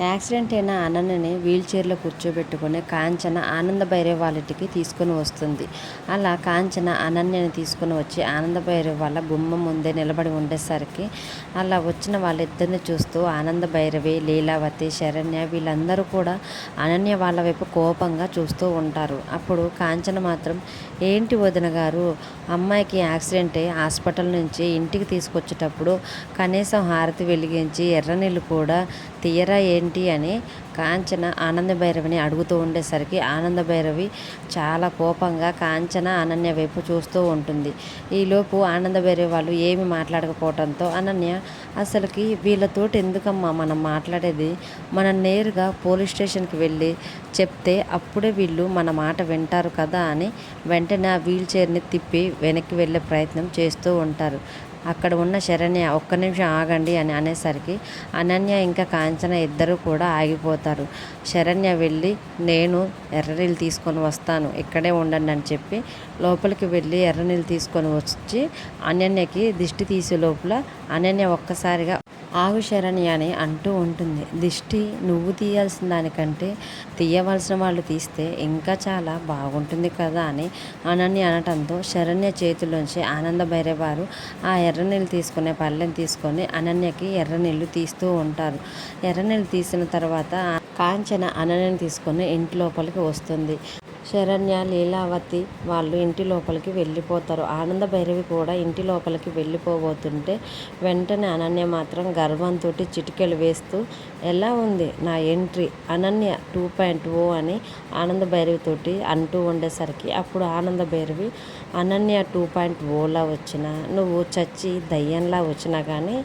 Accident అయిన అనన్యని wheel చైర్లో కూర్చోబెట్టుకుని కాంచన ఆనంద భైరవ్ వాళ్ళ ఇంటికి తీసుకొని వస్తుంది. అలా కాంచన అనన్యని తీసుకొని వచ్చి ఆనంద భైరవ్ వాళ్ళ గుమ్మం ముందే నిలబడి ఉండేసరికి అలా వచ్చిన వాళ్ళిద్దరిని చూస్తూ ఆనంద భైరవి, లీలావతి, శరణ్య వీళ్ళందరూ కూడా అనన్య వాళ్ళ వైపు కోపంగా చూస్తూ ఉంటారు. అప్పుడు కాంచన మాత్రం, ఏంటి వదిన గారు, అమ్మాయికి యాక్సిడెంట్ అయ్యి హాస్పిటల్ నుంచి ఇంటికి తీసుకొచ్చేటప్పుడు కనీసం హారతి వెలిగించి ఎర్రనీళ్ళు కూడా తీయరా ఏంటి అని కాంచన ఆనంద భైరవిని అడుగుతూ ఉండేసరికి ఆనంద భైరవి చాలా కోపంగా కాంచన అనన్య వైపు చూస్తూ ఉంటుంది. ఈలోపు ఆనంద భైరవి వాళ్ళు ఏమి మాట్లాడకపోవడంతో అనన్య, అసలుకి వీళ్ళతోటి ఎందుకమ్మా మనం మాట్లాడేది, మనం నేరుగా పోలీస్ స్టేషన్కి వెళ్ళి చెప్తే అప్పుడే వీళ్ళు మన మాట వింటారు కదా అని వెంటనే ఆ వీల్ చైర్ని తిప్పి వెనక్కి వెళ్ళే ప్రయత్నం చేస్తూ ఉంటారు. అక్కడ ఉన్న శరణ్య, ఒక్క నిమిషం ఆగండి అని అనేసరికి అనన్య ఇంకా కాంచన ఇద్దరు కూడా ఆగిపోతారు. శరణ్య వెళ్ళి, నేను ఎర్రనీళ్ళు తీసుకొని వస్తాను, ఇక్కడే ఉండండి అని చెప్పి లోపలికి వెళ్ళి ఎర్రనీళ్ళు తీసుకొని వచ్చి అనన్యకి దిష్టి తీసే లోపల అనన్య ఒక్కసారిగా ఆగు శరణ్య అని అంటూ ఉంటుంది. దిష్టి నువ్వు తీయాల్సిన దానికంటే తీయవలసిన వాళ్ళు తీస్తే ఇంకా చాలా బాగుంటుంది కదా అని అనన్య అనటంతో శరణ్య చేతిలోంచి ఆనంద భైరవ్ వారు ఆ ఎర్రనీళ్ళు తీసుకునే పళ్ళెం తీసుకొని అనన్యకి ఎర్రనీళ్ళు తీస్తూ ఉంటారు. ఎర్రనీళ్ళు తీసిన తర్వాత కాంచన అనన్యని తీసుకొని ఇంటి లోపలికి వస్తుంది. శరణ్య, లీలావతి వాళ్ళు ఇంటి లోపలికి వెళ్ళిపోతారు. ఆనంద భైరవి కూడా ఇంటి లోపలికి వెళ్ళిపోబోతుంటే వెంటనే అనన్య మాత్రం గర్వంతో చిటికెలు వేస్తూ, ఎలా ఉంది నా ఎంట్రీ అనన్య 2.0 అని ఆనంద భైరవితోటి అంటూ ఉండేసరికి అప్పుడు ఆనంద భైరవి, అనన్య 2.0లా వచ్చినా నువ్వు చచ్చి దయ్యంలా వచ్చినా కానీ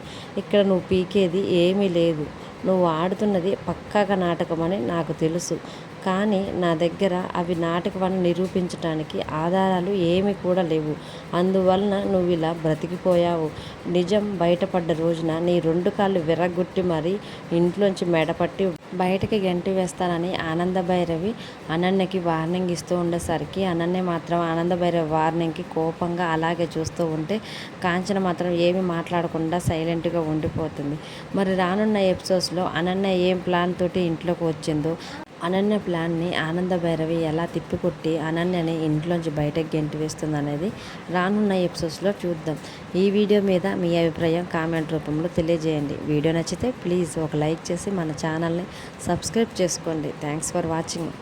ఇక్కడ నువ్వు పీకేది ఏమీ లేదు, నువ్వు ఆడుతున్నది పక్కాగా నాటకం అని నాకు తెలుసు, కానీ నా దగ్గర అవి నాటకమని నిరూపించడానికి ఆధారాలు ఏమీ కూడా లేవు, అందువలన నువ్వు ఇలా బ్రతికిపోయావు. నిజం బయటపడ్డ రోజున నీ 2 కాళ్ళు విరగ్గొట్టి మరీ ఇంట్లోంచి మెడపట్టి బయటకి గెంటి వేస్తానని ఆనంద భైరవి అనన్యకి వార్నింగ్ ఇస్తూ ఉండేసరికి అనన్య మాత్రం ఆనంద భైరవి వార్నింగ్కి కోపంగా అలాగే చూస్తూ ఉంటే కాంచన మాత్రం ఏమీ మాట్లాడకుండా సైలెంట్గా ఉండిపోతుంది. మరి రానున్న ఎపిసోడ్స్లో అనన్య ఏం ప్లాన్ తోటి ఇంట్లోకి వచ్చిందో, అనన్య ప్లాన్ని ఆనంద భైరవి ఎలా తిప్పికొట్టి అనన్యని ఇంట్లోంచి బయటకు గెంటి వేస్తుంది అనేది రానున్న ఎపిసోడ్స్లో చూద్దాం. ఈ వీడియో మీద మీ అభిప్రాయం కామెంట్ రూపంలో తెలియజేయండి. వీడియో నచ్చితే ప్లీజ్ ఒక లైక్ చేసి మన ఛానల్ని సబ్స్క్రైబ్ చేసుకోండి. Thanks for watching.